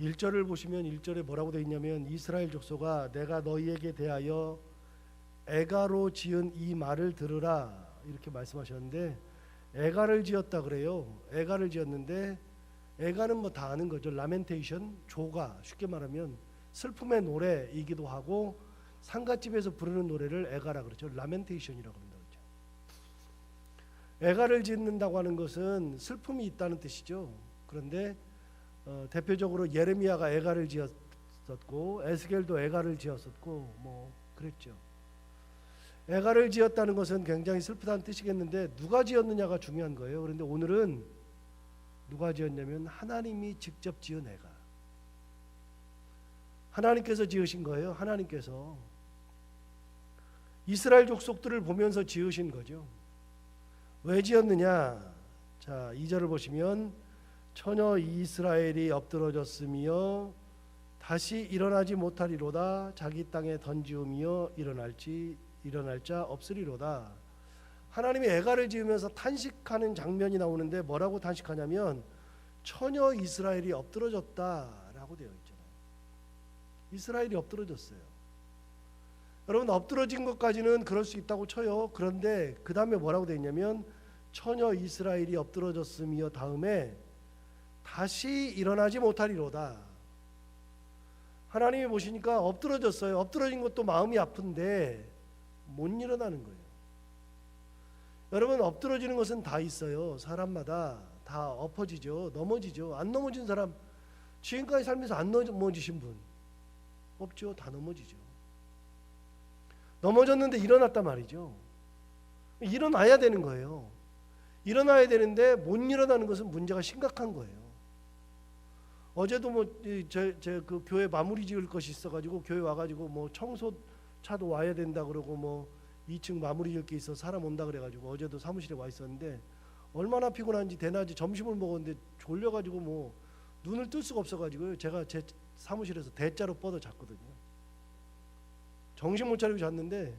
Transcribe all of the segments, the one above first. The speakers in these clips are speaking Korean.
1절을 보시면 1절에 뭐라고 되어 있냐면 이스라엘 족속아 내가 너희에게 대하여 애가로 지은 이 말을 들으라 이렇게 말씀하셨는데 애가를 지었다 그래요. 애가를 지었는데 애가는 뭐 다 아는 거죠. 라멘테이션, 조가, 쉽게 말하면 슬픔의 노래이기도 하고 상갓집에서 부르는 노래를 애가라 그러죠. 라멘테이션이라고 합니다. 애가를 짓는다고 하는 것은 슬픔이 있다는 뜻이죠. 그런데 대표적으로 예레미야가 애가를 지었었고 에스겔도 애가를 지었었고 뭐 그랬죠. 애가를 지었다는 것은 굉장히 슬프다는 뜻이겠는데 누가 지었느냐가 중요한 거예요. 그런데 오늘은 누가 지었냐면 하나님이 직접 지은 애가. 하나님께서 지으신 거예요. 하나님께서 이스라엘 족속들을 보면서 지으신 거죠. 왜 지었느냐? 자, 2절을 보시면 처녀 이스라엘이 엎드러졌으며 다시 일어나지 못하리로다. 자기 땅에 던지우며 일어날 자 없으리로다. 하나님이 애가를 지으면서 탄식하는 장면이 나오는데 뭐라고 탄식하냐면 처녀 이스라엘이 엎드러졌다라고 되어 있잖아요. 이스라엘이 엎드러졌어요. 여러분 엎드러진 것까지는 그럴 수 있다고 쳐요. 그런데 그 다음에 뭐라고 되어 있냐면 처녀 이스라엘이 엎드러졌으며 다음에 다시 일어나지 못하리로다. 하나님이 보시니까 엎드러졌어요. 엎드러진 것도 마음이 아픈데 못 일어나는 거예요. 여러분 엎드러지는 것은 다 있어요. 사람마다 다 엎어지죠. 넘어지죠. 안 넘어진 사람 지금까지 살면서 안 넘어지신 분 없죠. 다 넘어지죠. 넘어졌는데 일어났단 말이죠. 일어나야 되는 거예요. 일어나야 되는데 못 일어나는 것은 문제가 심각한 거예요. 어제도 그 교회 마무리 지을 것이 있어가지고 교회 와가지고 뭐 청소차도 와야 된다 그러고 뭐 2층 마무리 지을 게 있어 사람 온다 그래가지고 어제도 사무실에 와 있었는데 얼마나 피곤한지 대낮에 점심을 먹었는데 졸려가지고 뭐 눈을 뜰 수가 없어가지고요. 제가 제 사무실에서 대자로 뻗어 잤거든요. 정신 못 차리고 잤는데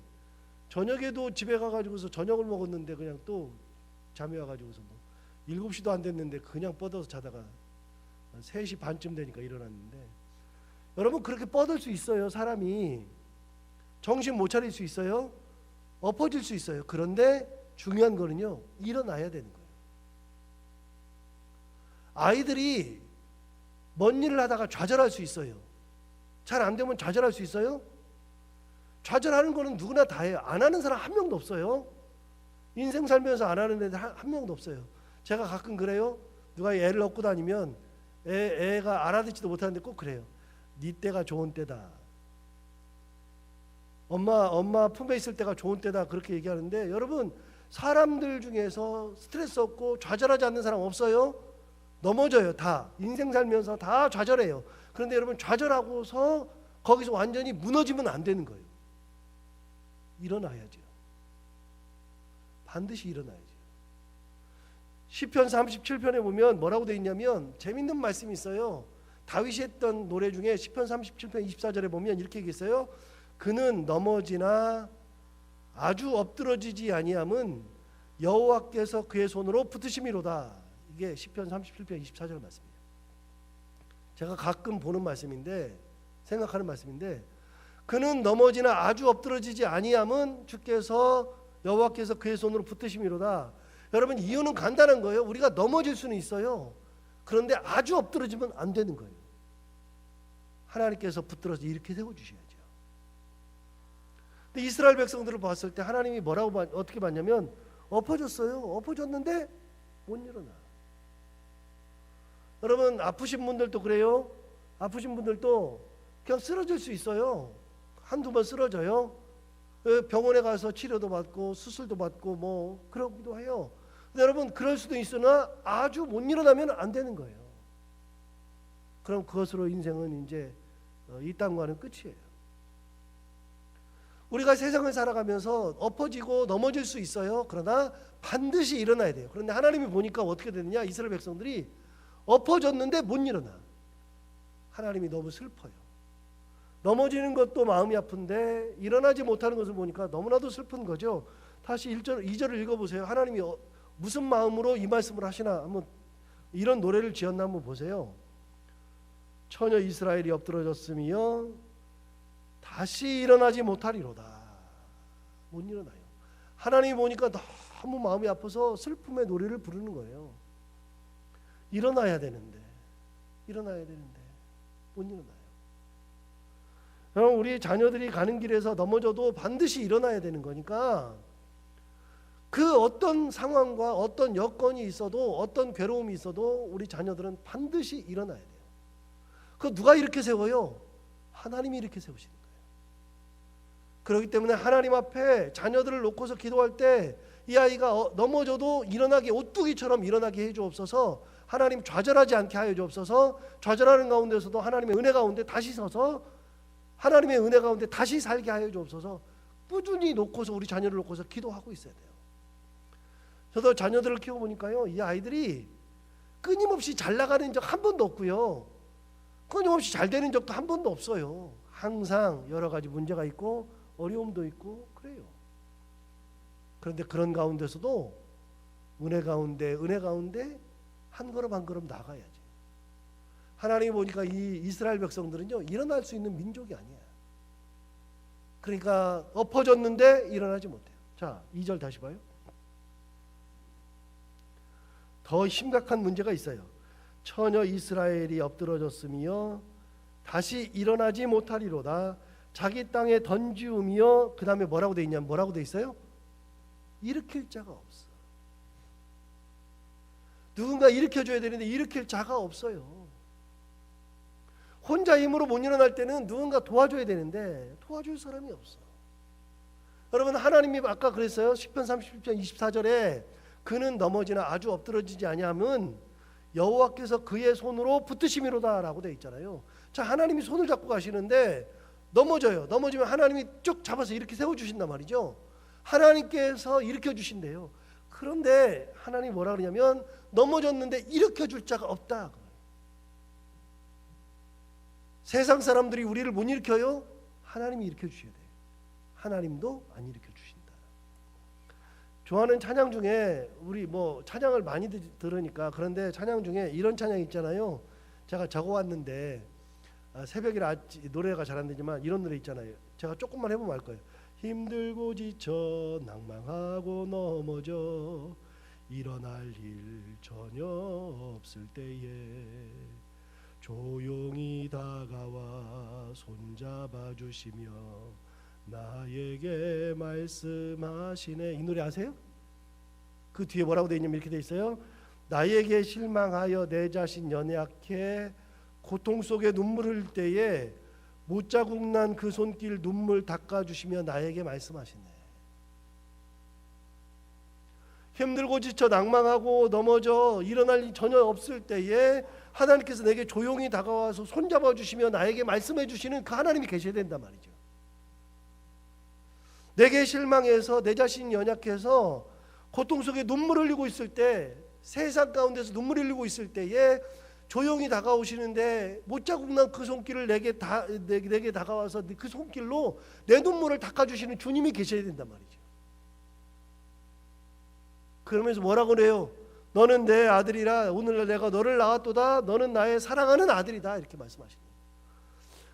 저녁에도 집에 가가지고서 저녁을 먹었는데 그냥 또 잠이 와가지고서 뭐 7시도 안 됐는데 그냥 뻗어서 자다가 3시 반쯤 되니까 일어났는데 여러분 그렇게 뻗을 수 있어요. 사람이 정신 못 차릴 수 있어요. 엎어질 수 있어요. 그런데 중요한 거는요 일어나야 되는 거예요. 아이들이 먼 일을 하다가 좌절할 수 있어요. 잘 안 되면 좌절할 수 있어요. 좌절하는 거는 누구나 다 해요. 안 하는 사람 한 명도 없어요. 인생 살면서 안 하는 애들 한 명도 없어요. 제가 가끔 그래요. 누가 애를 얻고 다니면 애가 알아듣지도 못하는데 꼭 그래요. 네 때가 좋은 때다. 엄마 품에 있을 때가 좋은 때다 그렇게 얘기하는데 여러분 사람들 중에서 스트레스 없고 좌절하지 않는 사람 없어요? 넘어져요. 다 인생 살면서 다 좌절해요. 그런데 여러분 좌절하고서 거기서 완전히 무너지면 안 되는 거예요. 일어나야죠. 반드시 일어나야죠. 시편 37편에 보면 뭐라고 되어 있냐면 재밌는 말씀이 있어요. 다윗이 했던 노래 중에 시편 37편 24절에 보면 이렇게 얘기했어요. 그는 넘어지나 아주 엎드러지지 아니함은 여호와께서 그의 손으로 붙으심이로다. 이게 시편 37편 24절 말씀이에요. 제가 가끔 보는 말씀인데 생각하는 말씀인데 그는 넘어지나 아주 엎드러지지 아니함은 여호와께서 그의 손으로 붙으심이로다. 여러분 이유는 간단한 거예요. 우리가 넘어질 수는 있어요. 그런데 아주 엎드러지면 안 되는 거예요. 하나님께서 붙들어서 이렇게 세워주셔야죠. 근데 이스라엘 백성들을 봤을 때 하나님이 어떻게 봤냐면 엎어졌어요. 엎어졌는데 못 일어나. 여러분 아프신 분들도 그래요. 아프신 분들도 그냥 쓰러질 수 있어요. 한두 번 쓰러져요. 병원에 가서 치료도 받고 수술도 받고 뭐 그러기도 해요. 근데 여러분 그럴 수도 있으나 아주 못 일어나면 안 되는 거예요. 그럼 그것으로 인생은 이제 이 땅과는 끝이에요. 우리가 세상을 살아가면서 엎어지고 넘어질 수 있어요. 그러나 반드시 일어나야 돼요. 그런데 하나님이 보니까 어떻게 되느냐? 이스라엘 백성들이 엎어졌는데 못 일어나. 하나님이 너무 슬퍼요. 넘어지는 것도 마음이 아픈데 일어나지 못하는 것을 보니까 너무나도 슬픈 거죠. 다시 2절을 읽어보세요. 하나님이 무슨 마음으로 이 말씀을 하시나 한번 이런 노래를 지었나 한번 보세요. 처녀 이스라엘이 엎드러졌으며 다시 일어나지 못하리로다. 못 일어나요. 하나님이 보니까 너무 마음이 아파서 슬픔의 노래를 부르는 거예요. 일어나야 되는데 못 일어나요. 여러분, 우리 자녀들이 가는 길에서 넘어져도 반드시 일어나야 되는 거니까 그 어떤 상황과 어떤 여건이 있어도 어떤 괴로움이 있어도 우리 자녀들은 반드시 일어나야 돼요. 그 누가 이렇게 세워요? 하나님이 이렇게 세우시는 거예요. 그렇기 때문에 하나님 앞에 자녀들을 놓고서 기도할 때 이 아이가 넘어져도 일어나게, 오뚜기처럼 일어나게 해주옵소서. 하나님 좌절하지 않게 하여 주옵소서. 좌절하는 가운데서도 하나님의 은혜 가운데 다시 서서 하나님의 은혜 가운데 다시 살게 하여 주옵소서. 꾸준히 놓고서, 우리 자녀를 놓고서 기도하고 있어야 돼요. 저도 자녀들을 키워보니까요, 이 아이들이 끊임없이 잘 나가는 적 한 번도 없고요, 끊임없이 잘 되는 적도 한 번도 없어요. 항상 여러 가지 문제가 있고 어려움도 있고 그래요. 그런데 그런 가운데서도 은혜 가운데 한 걸음 한 걸음 나가야지. 하나님이 보니까 이 이스라엘 백성들은요, 일어날 수 있는 민족이 아니야. 그러니까 엎어졌는데 일어나지 못해요. 자, 2절 다시 봐요. 더 심각한 문제가 있어요. 처녀 이스라엘이 엎드러졌으며 다시 일어나지 못하리로다. 자기 땅에 던지우며, 그 다음에 뭐라고 돼 있냐면, 뭐라고 돼 있어요? 일으킬 자가 없어. 누군가 일으켜줘야 되는데 일으킬 자가 없어요. 혼자 힘으로 못 일어날 때는 누군가 도와줘야 되는데 도와줄 사람이 없어. 여러분, 하나님이 아까 그랬어요. 시편 37편 24절에 그는 넘어지나 아주 엎드러지지 아니하면 여호와께서 그의 손으로 붙드심이로다 라고 되어 있잖아요. 자, 하나님이 손을 잡고 가시는데 넘어져요. 넘어지면 하나님이 쭉 잡아서 이렇게 세워주신단 말이죠. 하나님께서 일으켜주신대요. 그런데 하나님이 뭐라 그러냐면 넘어졌는데 일으켜줄 자가 없다. 세상 사람들이 우리를 못 일으켜요? 하나님이 일으켜주셔야 돼요. 하나님도 안 일으켜주신다. 좋아하는 찬양 중에, 우리 찬양을 많이 들으니까, 그런데 찬양 중에 이런 찬양 있잖아요. 제가 적어왔는데 새벽이라 노래가 잘 안 되지만 이런 노래 있잖아요. 제가 조금만 해보면 알 거예요. 힘들고 지쳐 낭망하고 넘어져 일어날 일 전혀 없을 때에 조용히 다가와 손잡아 주시며 나에게 말씀하시네. 이 노래 아세요? 그 뒤에 뭐라고 되어 있냐면 이렇게 되어 있어요. 나에게 실망하여 내 자신 연약해 고통 속에 눈물 흘릴 때에 못자국 난 그 손길 눈물 닦아주시며 나에게 말씀하시네. 힘들고 지쳐 낭망하고 넘어져 일어날 일 전혀 없을 때에 하나님께서 내게 조용히 다가와서 손잡아 주시며 나에게 말씀해 주시는 그 하나님이 계셔야 된단 말이죠. 내게 실망해서 내 자신이 연약해서 고통 속에 눈물 흘리고 있을 때, 세상 가운데서 눈물 흘리고 있을 때에 조용히 다가오시는데 못자국 난 그 손길을 내게 다가와서 그 손길로 내 눈물을 닦아주시는 주님이 계셔야 된단 말이죠. 그러면서 뭐라고 그래요? 너는 내 아들이라 오늘날 내가 너를 낳았도다. 너는 나의 사랑하는 아들이다. 이렇게 말씀하시는 거예요.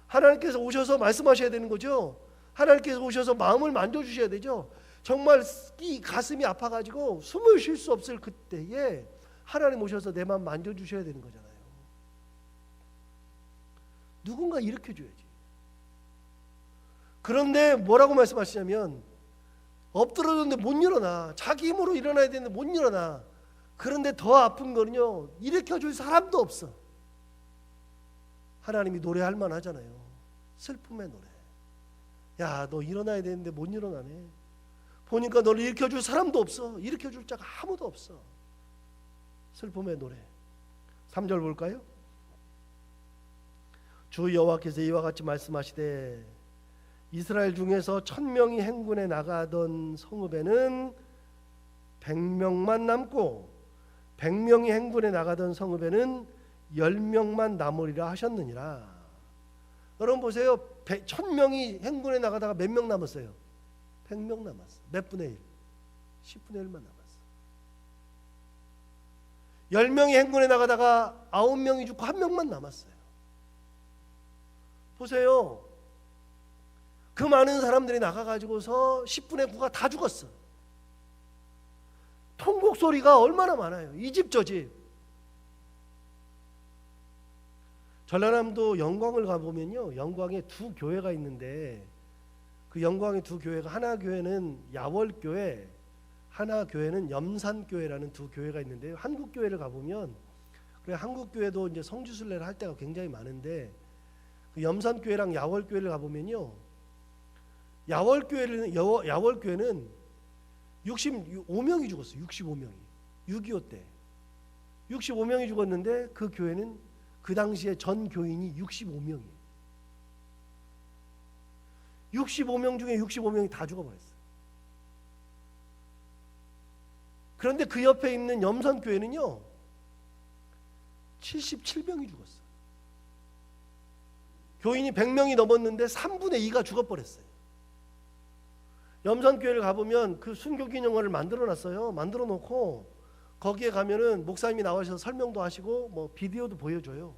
하나님께서 오셔서 말씀하셔야 되는 거죠. 하나님께서 오셔서 마음을 만져주셔야 되죠. 정말 이 가슴이 아파가지고 숨을 쉴 수 없을 그때에 하나님 오셔서 내 마음 만져주셔야 되는 거잖아요. 누군가 일으켜줘야지. 그런데 뭐라고 말씀하시냐면 엎드러졌는데 못 일어나. 자기 힘으로 일어나야 되는데 못 일어나. 그런데 더 아픈 거는요, 일으켜줄 사람도 없어. 하나님이 노래할 만하잖아요. 슬픔의 노래. 야, 너 일어나야 되는데 못 일어나네. 보니까 너를 일으켜줄 사람도 없어. 일으켜줄 자가 아무도 없어. 슬픔의 노래. 3절 볼까요? 주 여호와께서 이와 같이 말씀하시되 이스라엘 중에서 1000명이 행군에 나가던 성읍에는 100명만 남고 100명이 행군에 나가던 성읍에는 10명만 남으리라 하셨느니라. 여러분 보세요. 1000명이 행군에 나가다가 몇 명 남았어요? 100명 남았어. 몇 분의 1? 10분의 1만 남았어. 10명이 행군에 나가다가 9명이 죽고 1명만 남았어요. 보세요. 그 많은 사람들이 나가가지고서 10분의 9가 다 죽었어. 통곡 소리가 얼마나 많아요. 이 집 저 집. 전라남도 영광을 가보면요, 영광에 두 교회가 있는데 그 영광의 두 교회가, 하나 교회는 야월교회, 하나 교회는 염산교회라는 두 교회가 있는데요. 한국교회를 가보면, 그래 한국교회도 이제 성지순례를 할 때가 굉장히 많은데 그 염산교회랑 야월교회를 가보면요, 야월교회는 65명이 죽었어요. 65명이 6.25 때 65명이 죽었는데 그 교회는 그 당시에 전 교인이 65명이에요. 65명 중에 65명이 다 죽어버렸어요. 그런데 그 옆에 있는 염산교회는요 77명이 죽었어요. 교인이 100명이 넘었는데 3분의 2가 죽어버렸어요. 염산교회를 가보면 그 순교기념관을 만들어 놨어요. 만들어 놓고 거기에 가면은 목사님이 나와서 설명도 하시고 뭐 비디오도 보여줘요.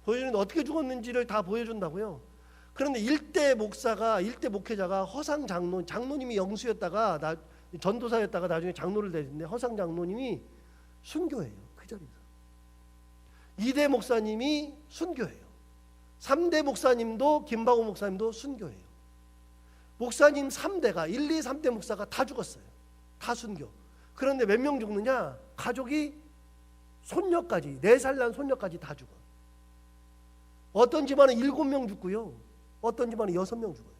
보여주는데 어떻게 죽었는지를 다 보여준다고요. 그런데 일대 목회자가 허상 장로님이 영수였다가 전도사였다가 나중에 장로를 되는데 허상 장로님이 순교해요. 그 자리에서. 2대 목사님이 순교해요. 3대 목사님도 김박호 목사님도 순교해요. 목사님 3대가 1, 2, 3대 목사가 다 죽었어요. 다 순교. 그런데 몇 명 죽느냐? 가족이 손녀까지, 4살 난 손녀까지 다 죽어. 어떤 집안은 7명 죽고요, 어떤 집안은 6명 죽어요.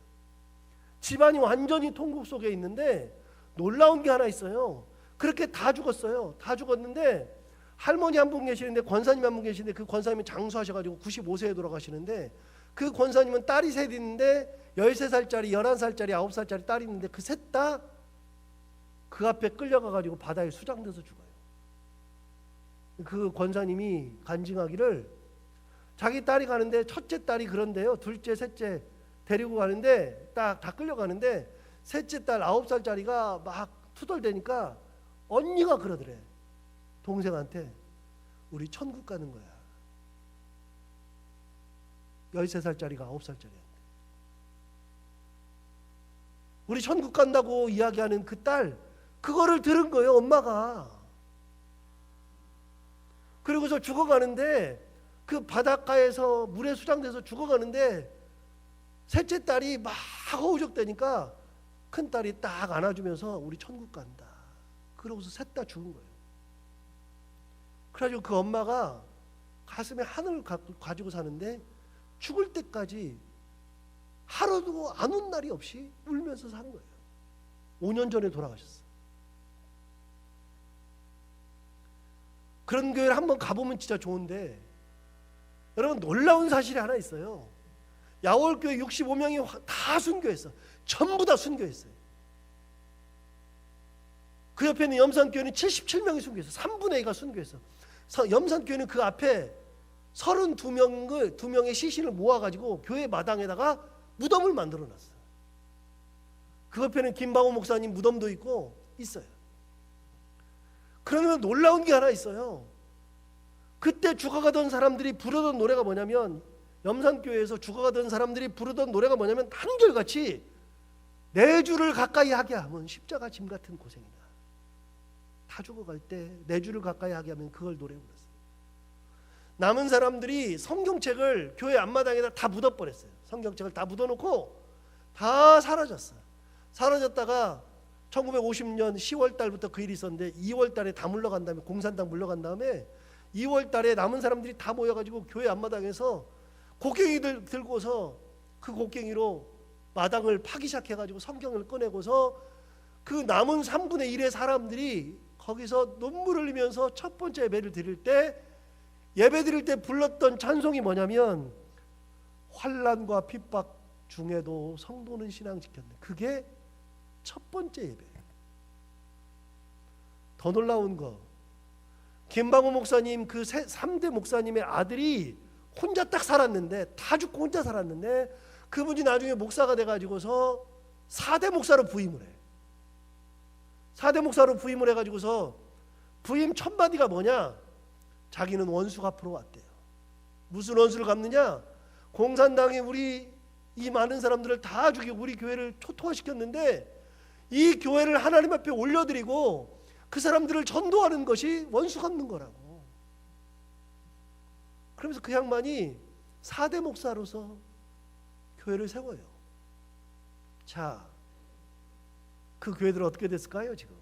집안이 완전히 통곡 속에 있는데 놀라운 게 하나 있어요. 그렇게 다 죽었어요. 다 죽었는데 할머니 한 분 계시는데, 권사님 한 분 계시는데, 그 권사님은 장수하셔가지고 95세에 돌아가시는데, 그 권사님은 딸이 셋 있는데 13살짜리, 11살짜리, 9살짜리 딸이 있는데 그 셋 다 그 앞에 끌려가가지고 바다에 수장돼서 죽어요. 그 권사님이 간증하기를, 자기 딸이 가는데 첫째 딸이 그런데요, 둘째, 셋째 데리고 가는데 딱 다 끌려가는데 셋째 딸 9살짜리가 막 투덜대니까 언니가 그러더래. 동생한테 우리 천국 가는 거야. 13살짜리가 9살짜리한테 우리 천국 간다고 이야기하는 그 딸, 그거를 들은 거예요, 엄마가. 그리고서 죽어가는데, 그 바닷가에서 물에 수장돼서 죽어가는데 셋째 딸이 막 허우적대니까 큰 딸이 딱 안아주면서 우리 천국 간다. 그러고서 셋 다 죽은 거예요. 그래가지고 그 엄마가 가슴에 하늘을 가지고 사는데 죽을 때까지 하루도 안 운 날이 없이 울면서 산 거예요. 5년 전에 돌아가셨어요. 그런 교회를 한번 가보면 진짜 좋은데, 여러분 놀라운 사실이 하나 있어요. 야월교회 65명이 다 순교했어. 전부 다 순교했어요. 그 옆에 있는 염산교회는 77명이 순교했어. 3분의 2가 순교했어. 염산교회는 그 앞에 32명의 시신을 모아가지고 교회 마당에다가 무덤을 만들어놨어요. 그 옆에는 김박호 목사님 무덤도 있고 있어요. 그러면 놀라운 게 하나 있어요. 그때 죽어가던 사람들이 부르던 노래가 뭐냐면, 염산교회에서 죽어가던 사람들이 부르던 노래가 뭐냐면, 한결같이 내 주를 가까이 하게 하면 십자가 짐 같은 고생이다. 다 죽어갈 때 내 주를 가까이 하게 하면 그걸 노래 불렀어요. 남은 사람들이 성경책을 교회 앞마당에다 다 묻어버렸어요. 성경책을 다 묻어놓고 다 사라졌어요. 사라졌다가 1950년 10월 달부터 그 일이 있었는데 2월 달에 다 물러간 다음에, 공산당 물러간 다음에 2월 달에 남은 사람들이 다 모여가지고 교회 앞마당에서 곡괭이들 들고서 그 곡괭이로 마당을 파기 시작해가지고 성경을 꺼내고서 그 남은 3분의 1의 사람들이 거기서 눈물을 흘리면서 첫 번째 예배를 드릴 때, 예배 드릴 때 불렀던 찬송이 뭐냐면, 환난과 핍박 중에도 성도는 신앙 지켰네. 그게 첫 번째 예배예요. 더 놀라운 거, 김박호 목사님 그 3대 목사님의 아들이 혼자 딱 살았는데, 다 죽고 혼자 살았는데, 그분이 나중에 목사가 돼가지고서 4대 목사로 부임을 해. 4대 목사로 부임을 해가지고서 부임 첫 마디가 뭐냐? 자기는 원수 갚으러 왔대요. 무슨 원수를 갚느냐? 공산당이 우리 이 많은 사람들을 다 죽이고 우리 교회를 초토화시켰는데 이 교회를 하나님 앞에 올려드리고 그 사람들을 전도하는 것이 원수 갚는 거라고. 그러면서 그 양반이 4대 목사로서 교회를 세워요. 자, 그 교회들은 어떻게 됐을까요? 지금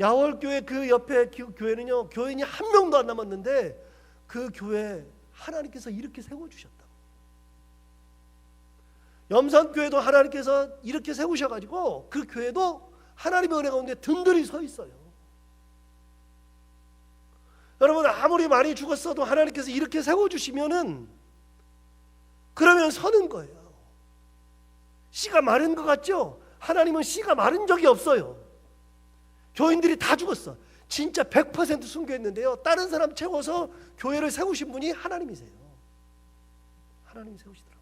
야월교회 그 옆에 교회는요, 교인이 한 명도 안 남았는데 그 교회 하나님께서 이렇게 세워주셨다고. 염산교회도 하나님께서 이렇게 세우셔가지고 그 교회도 하나님의 은혜 가운데 든든히 서 있어요. 여러분, 아무리 많이 죽었어도 하나님께서 이렇게 세워주시면은 그러면 서는 거예요. 씨가 마른 것 같죠? 하나님은 씨가 마른 적이 없어요. 교인들이 다 죽었어. 진짜 100% 순교했는데요, 다른 사람 채워서 교회를 세우신 분이 하나님이세요. 하나님이 세우시더라고요.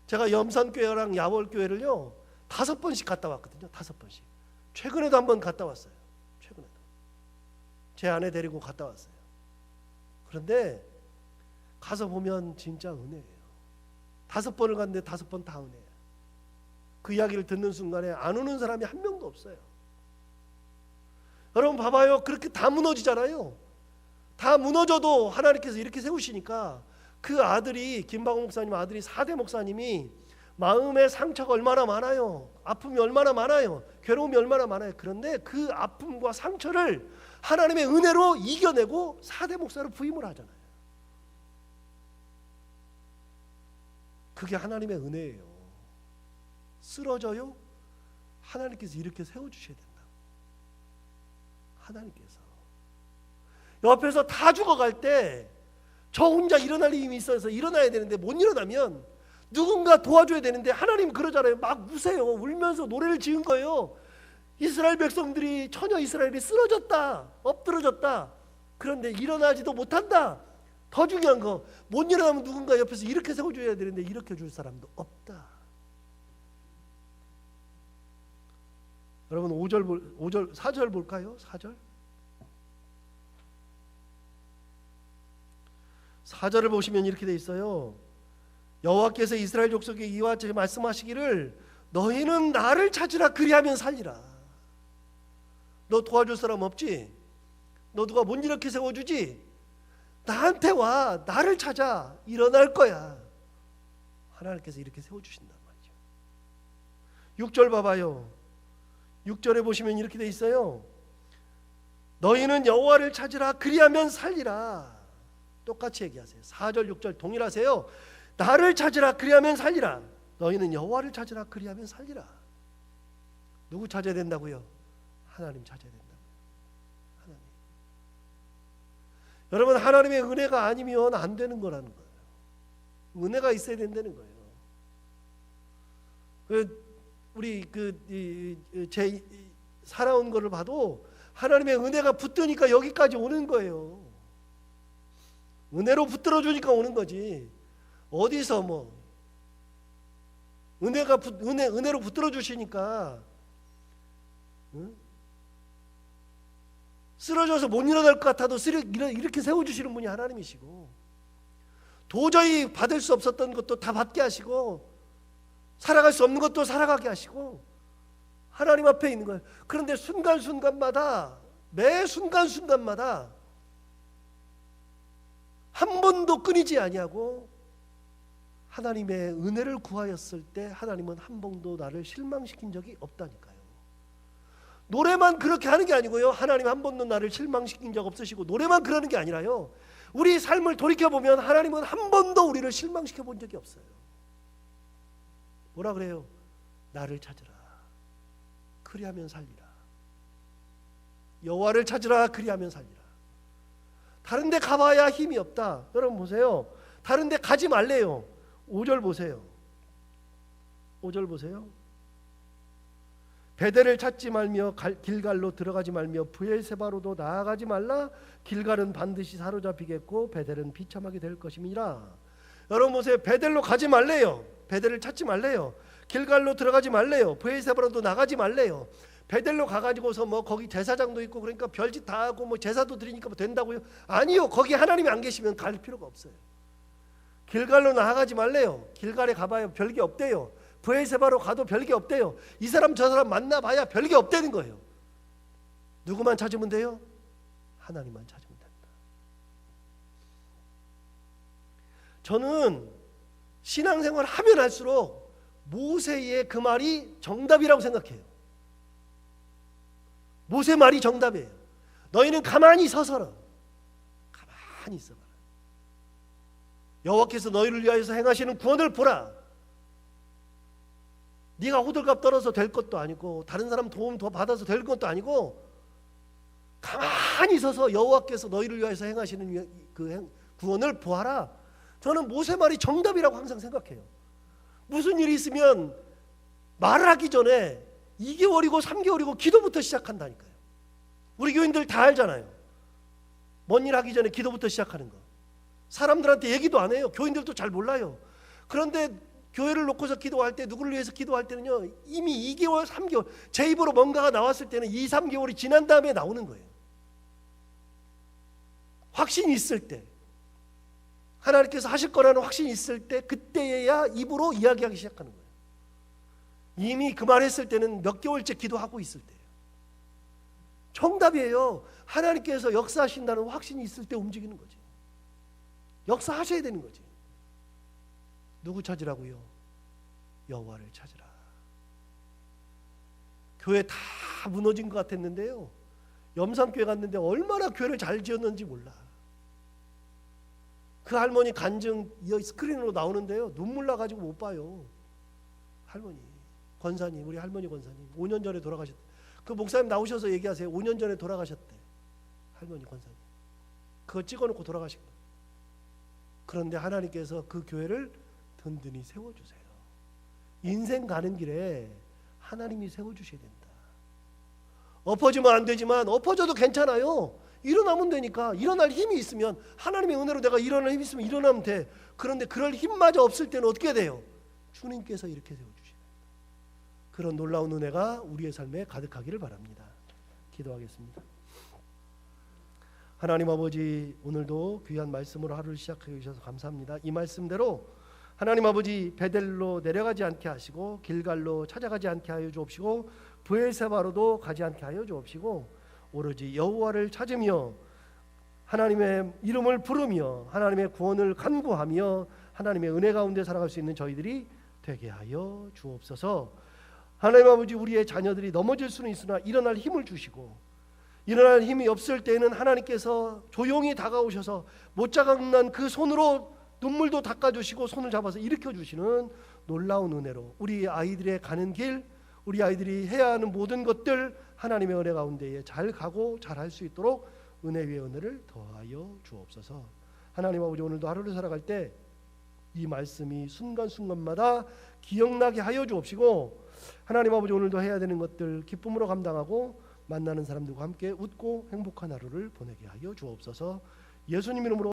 제가 염산교회랑 야월교회를요 5번씩 갔다 왔거든요. 5번씩. 최근에도 한번 갔다 왔어요. 최근에도 제 아내 데리고 갔다 왔어요. 그런데 가서 보면 진짜 은혜예요. 5번을 갔는데 5번 다 은혜예요. 그 이야기를 듣는 순간에 안 오는 사람이 한 명도 없어요. 여러분 봐봐요. 그렇게 다 무너지잖아요. 다 무너져도 하나님께서 이렇게 세우시니까 그 아들이, 김방호 목사님 아들이 4대 목사님이 마음의 상처가 얼마나 많아요. 아픔이 얼마나 많아요. 괴로움이 얼마나 많아요. 그런데 그 아픔과 상처를 하나님의 은혜로 이겨내고 4대 목사로 부임을 하잖아요. 그게 하나님의 은혜예요. 쓰러져요? 하나님께서 이렇게 세워주셔야 된다. 하나님께서 옆에서 다 죽어갈 때 저 혼자 일어날 힘이 있어서 일어나야 되는데 못 일어나면 누군가 도와줘야 되는데 하나님 그러잖아요. 막 우세요. 울면서 노래를 지은 거예요. 이스라엘 백성들이, 처녀 이스라엘이 쓰러졌다, 엎드러졌다. 그런데 일어나지도 못한다. 더 중요한 거, 못 일어나면 누군가 옆에서 이렇게 세워줘야 되는데 이렇게 줄 사람도 없다. 여러분 4절 볼까요? 4절을 보시면 이렇게 돼 있어요. 여호와께서 이스라엘 족속에게 이와 같이 말씀하시기를 너희는 나를 찾으라 그리하면 살리라. 너 도와줄 사람 없지? 너 누가 못 이렇게 세워주지? 나한테 와. 나를 찾아. 일어날 거야. 하나님께서 이렇게 세워주신단 말이죠. 6절 봐봐요. 6절에 보시면 이렇게 돼 있어요. 너희는 여호와를 찾으라 그리하면 살리라. 똑같이 얘기하세요. 4절 6절 동일하세요. 나를 찾으라 그리하면 살리라. 너희는 여호와를 찾으라 그리하면 살리라. 누구 찾아야 된다고요? 하나님 찾아야 된다고요. 하나님. 여러분, 하나님의 은혜가 아니면 안 되는 거라는 거예요. 은혜가 있어야 된다는 거예요. 우리 제 살아온 거를 봐도 하나님의 은혜가 붙으니까 여기까지 오는 거예요. 은혜로 붙들어 주니까 오는 거지. 어디서 뭐 은혜로 붙들어 주시니까 쓰러져서 못 일어날 것 같아도 이렇게 세워 주시는 분이 하나님이시고, 도저히 받을 수 없었던 것도 다 받게 하시고, 살아갈 수 없는 것도 살아가게 하시고, 하나님 앞에 있는 거예요. 그런데 순간순간마다, 매 순간순간마다 한 번도 끊이지 아니하고 하나님의 은혜를 구하였을 때 하나님은 한 번도 나를 실망시킨 적이 없다니까요. 노래만 그렇게 하는 게 아니고요. 하나님 한 번도 나를 실망시킨 적 없으시고, 노래만 그러는 게 아니라요. 우리 삶을 돌이켜보면 하나님은 한 번도 우리를 실망시켜 본 적이 없어요. 뭐라 그래요? 나를 찾으라 그리하면 살리라. 여호와를 찾으라 그리하면 살리라. 다른 데 가봐야 힘이 없다. 여러분 보세요. 다른 데 가지 말래요. 5절 보세요. 5절 보세요. 베델을 찾지 말며 길갈로 들어가지 말며 브엘세바로도 나아가지 말라. 길갈은 반드시 사로잡히겠고 베델은 비참하게 될 것임이라. 여러분 보세요. 베델로 가지 말래요. 베델을 찾지 말래요. 길갈로 들어가지 말래요. 브엘세바로도 나가지 말래요. 베델로 가가지고서 뭐 거기 제사장도 있고 그러니까 별짓 다 하고 뭐 제사도 드리니까 뭐 된다고요? 아니요. 거기 하나님이 안 계시면 갈 필요가 없어요. 길갈로 나아가지 말래요. 길갈에 가봐야 별게 없대요. 브엘세바로 가도 별게 없대요. 이 사람 저 사람 만나봐야 별게 없다는 거예요. 누구만 찾으면 돼요? 하나님만 찾으면 된다. 저는 신앙생활 하면 할수록 모세의 그 말이 정답이라고 생각해요. 모세 말이 정답이에요. 너희는 가만히 서서라. 가만히 있어봐라. 여호와께서 너희를 위하여서 행하시는 구원을 보라. 네가 호들갑 떨어서 될 것도 아니고 다른 사람 도움 더 받아서 될 것도 아니고 가만히 서서 여호와께서 너희를 위하여서 행하시는 그 구원을 보아라. 저는 모세 말이 정답이라고 항상 생각해요. 무슨 일이 있으면 말을 하기 전에 2개월이고 3개월이고 기도부터 시작한다니까요. 우리 교인들 다 알잖아요. 뭔 일 하기 전에 기도부터 시작하는 거. 사람들한테 얘기도 안 해요. 교인들도 잘 몰라요. 그런데 교회를 놓고서 기도할 때 누구를 위해서 기도할 때는요, 이미 2개월 3개월 제 입으로 뭔가가 나왔을 때는 2, 3개월이 지난 다음에 나오는 거예요. 확신이 있을 때, 하나님께서 하실 거라는 확신이 있을 때 그때야 입으로 이야기하기 시작하는 거예요. 이미 그 말했을 때는 몇 개월째 기도하고 있을 때예요. 정답이에요. 하나님께서 역사하신다는 확신이 있을 때 움직이는 거지. 역사하셔야 되는 거지. 누구 찾으라고요? 여호와를 찾으라. 교회 다 무너진 것 같았는데요, 염산교회 갔는데 얼마나 교회를 잘 지었는지 몰라. 그 할머니 간증 스크린으로 나오는데요, 눈물 나가지고 못 봐요. 할머니 권사님, 우리 할머니 권사님 5년 전에 돌아가셨대. 그 목사님 나오셔서 얘기하세요. 5년 전에 돌아가셨대, 할머니 권사님. 그거 찍어놓고 돌아가신 거예요. 그런데 하나님께서 그 교회를 든든히 세워주세요. 인생 가는 길에 하나님이 세워주셔야 된다. 엎어지면 안 되지만 엎어져도 괜찮아요. 일어나면 되니까. 일어날 힘이 있으면, 하나님의 은혜로 내가 일어날 힘이 있으면 일어나면 돼. 그런데 그럴 힘마저 없을 때는 어떻게 돼요? 주님께서 이렇게 세워주셔야 된다. 그런 놀라운 은혜가 우리의 삶에 가득하기를 바랍니다. 기도하겠습니다. 하나님 아버지, 오늘도 귀한 말씀으로 하루를 시작해 주셔서 감사합니다. 이 말씀대로 하나님 아버지 베델로 내려가지 않게 하시고 길갈로 찾아가지 않게 하여 주옵시고 브엘세바로도 가지 않게 하여 주옵시고 오로지 여호와를 찾으며 하나님의 이름을 부르며 하나님의 구원을 간구하며 하나님의 은혜 가운데 살아갈 수 있는 저희들이 되게 하여 주옵소서. 하나님 아버지, 우리의 자녀들이 넘어질 수는 있으나 일어날 힘을 주시고, 일어날 힘이 없을 때는 하나님께서 조용히 다가오셔서 못자각난 그 손으로 눈물도 닦아주시고 손을 잡아서 일으켜주시는 놀라운 은혜로 우리 아이들의 가는 길, 우리 아이들이 해야 하는 모든 것들 하나님의 은혜 가운데에 잘 가고 잘 할 수 있도록 은혜 위에 은혜를 더하여 주옵소서. 하나님 아버지, 오늘도 하루를 살아갈 때 이 말씀이 순간순간마다 기억나게 하여 주옵시고, 하나님 아버지, 오늘도 해야 되는 것들 기쁨으로 감당하고 만나는 사람들과 함께 웃고 행복한 하루를 보내게 하여 주옵소서. 예수님 이름으로